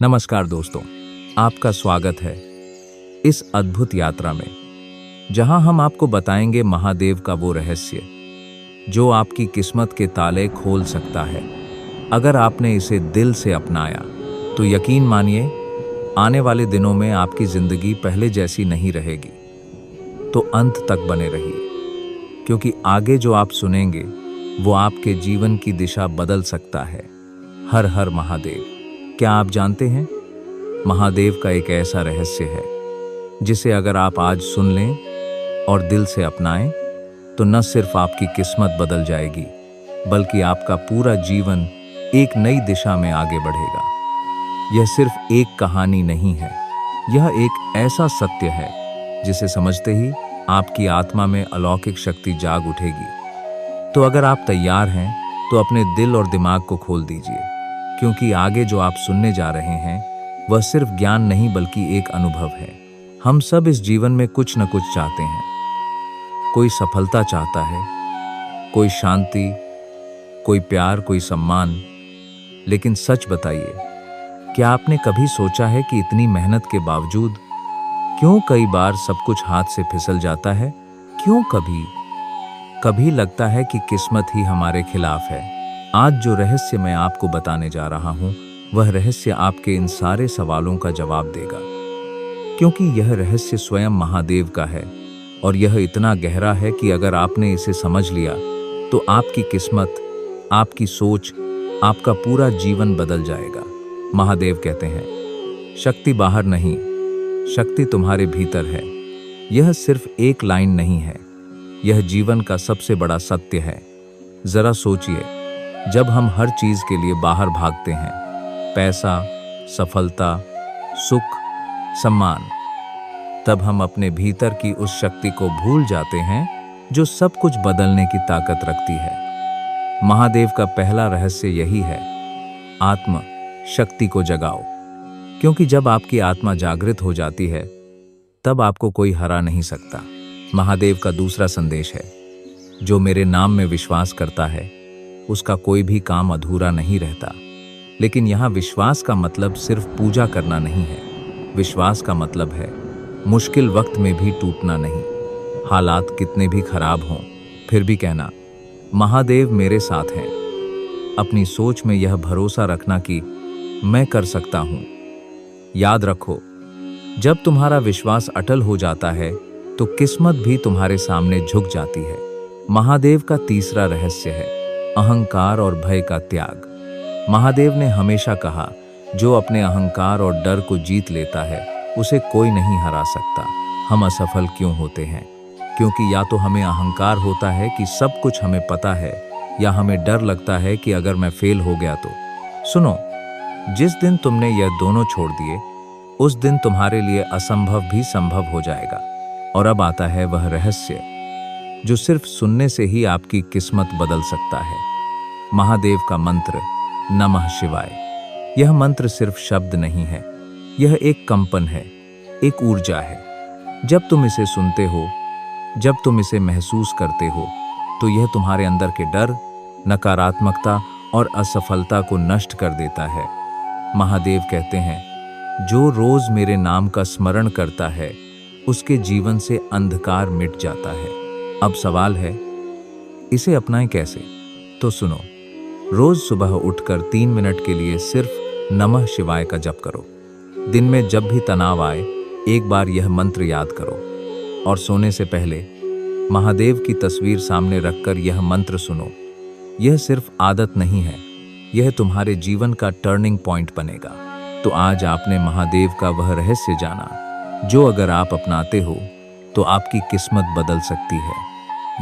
नमस्कार दोस्तों, आपका स्वागत है इस अद्भुत यात्रा में, जहां हम आपको बताएंगे महादेव का वो रहस्य जो आपकी किस्मत के ताले खोल सकता है। अगर आपने इसे दिल से अपनाया तो यकीन मानिए, आने वाले दिनों में आपकी जिंदगी पहले जैसी नहीं रहेगी। तो अंत तक बने रहिए, क्योंकि आगे जो आप सुनेंगे वो आपके जीवन की दिशा बदल सकता है। हर हर महादेव। क्या आप जानते हैं, महादेव का एक ऐसा रहस्य है जिसे अगर आप आज सुन लें और दिल से अपनाएं तो न सिर्फ आपकी किस्मत बदल जाएगी, बल्कि आपका पूरा जीवन एक नई दिशा में आगे बढ़ेगा। यह सिर्फ एक कहानी नहीं है, यह एक ऐसा सत्य है जिसे समझते ही आपकी आत्मा में अलौकिक शक्ति जाग उठेगी। तो अगर आप तैयार हैं तो अपने दिल और दिमाग को खोल दीजिए, क्योंकि आगे जो आप सुनने जा रहे हैं वह सिर्फ ज्ञान नहीं बल्कि एक अनुभव है। हम सब इस जीवन में कुछ न कुछ चाहते हैं। कोई सफलता चाहता है, कोई शांति, कोई प्यार, कोई सम्मान। लेकिन सच बताइए, क्या आपने कभी सोचा है कि इतनी मेहनत के बावजूद क्यों कई बार सब कुछ हाथ से फिसल जाता है? क्यों कभी लगता है कि किस्मत ही हमारे खिलाफ है। आज जो रहस्य मैं आपको बताने जा रहा हूं, वह रहस्य आपके इन सारे सवालों का जवाब देगा, क्योंकि यह रहस्य स्वयं महादेव का है और यह इतना गहरा है कि अगर आपने इसे समझ लिया तो आपकी किस्मत, आपकी सोच, आपका पूरा जीवन बदल जाएगा। महादेव कहते हैं, शक्ति बाहर नहीं, शक्ति तुम्हारे भीतर है। यह सिर्फ एक लाइन नहीं है, यह जीवन का सबसे बड़ा सत्य है। जरा सोचिए, जब हम हर चीज के लिए बाहर भागते हैं, पैसा, सफलता, सुख, सम्मान, तब हम अपने भीतर की उस शक्ति को भूल जाते हैं जो सब कुछ बदलने की ताकत रखती है। महादेव का पहला रहस्य यही है, आत्म शक्ति को जगाओ। क्योंकि जब आपकी आत्मा जागृत हो जाती है, तब आपको कोई हरा नहीं सकता। महादेव का दूसरा संदेश है, जो मेरे नाम में विश्वास करता है उसका कोई भी काम अधूरा नहीं रहता। लेकिन यहाँ विश्वास का मतलब सिर्फ पूजा करना नहीं है। विश्वास का मतलब है मुश्किल वक्त में भी टूटना नहीं। हालात कितने भी खराब हों, फिर भी कहना, महादेव मेरे साथ हैं। अपनी सोच में यह भरोसा रखना कि मैं कर सकता हूँ। याद रखो, जब तुम्हारा विश्वास अटल हो जाता है तो किस्मत भी तुम्हारे सामने झुक जाती है। महादेव का तीसरा रहस्य है, अहंकार और भय का त्याग। महादेव ने हमेशा कहा, जो अपने अहंकार और डर को जीत लेता है उसे कोई नहीं हरा सकता। हम असफल क्यों होते हैं? क्योंकि या तो हमें अहंकार होता है कि सब कुछ हमें पता है, या हमें डर लगता है कि अगर मैं फेल हो गया तो। सुनो, जिस दिन तुमने यह दोनों छोड़ दिए, उस दिन तुम्हारे लिए असंभव भी संभव हो जाएगा। और अब आता है वह रहस्य जो सिर्फ सुनने से ही आपकी किस्मत बदल सकता है। महादेव का मंत्र, नमः शिवाय। यह मंत्र सिर्फ शब्द नहीं है, यह एक कंपन है, एक ऊर्जा है। जब तुम इसे सुनते हो, जब तुम इसे महसूस करते हो, तो यह तुम्हारे अंदर के डर, नकारात्मकता और असफलता को नष्ट कर देता है। महादेव कहते हैं, जो रोज मेरे नाम का स्मरण करता है उसके जीवन से अंधकार मिट जाता है। अब सवाल है, इसे अपनाएं कैसे? तो सुनो, रोज सुबह उठकर 3 मिनट के लिए सिर्फ नमः शिवाय का जप करो। दिन में जब भी तनाव आए, एक बार यह मंत्र याद करो और सोने से पहले महादेव की तस्वीर सामने रखकर यह मंत्र सुनो। यह सिर्फ आदत नहीं है, यह तुम्हारे जीवन का टर्निंग पॉइंट बनेगा। तो आज आपने महादेव का वह रहस्य जाना, जो अगर आप अपनाते हो तो आपकी किस्मत बदल सकती है।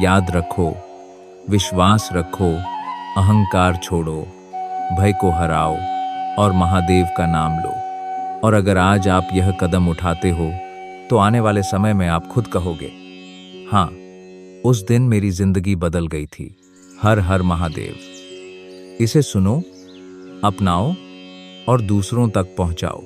याद रखो, विश्वास रखो, अहंकार छोड़ो, भय को हराओ और महादेव का नाम लो। और अगर आज आप यह कदम उठाते हो तो आने वाले समय में आप खुद कहोगे, हाँ, उस दिन मेरी जिंदगी बदल गई थी। हर हर महादेव। इसे सुनो, अपनाओ और दूसरों तक पहुंचाओ।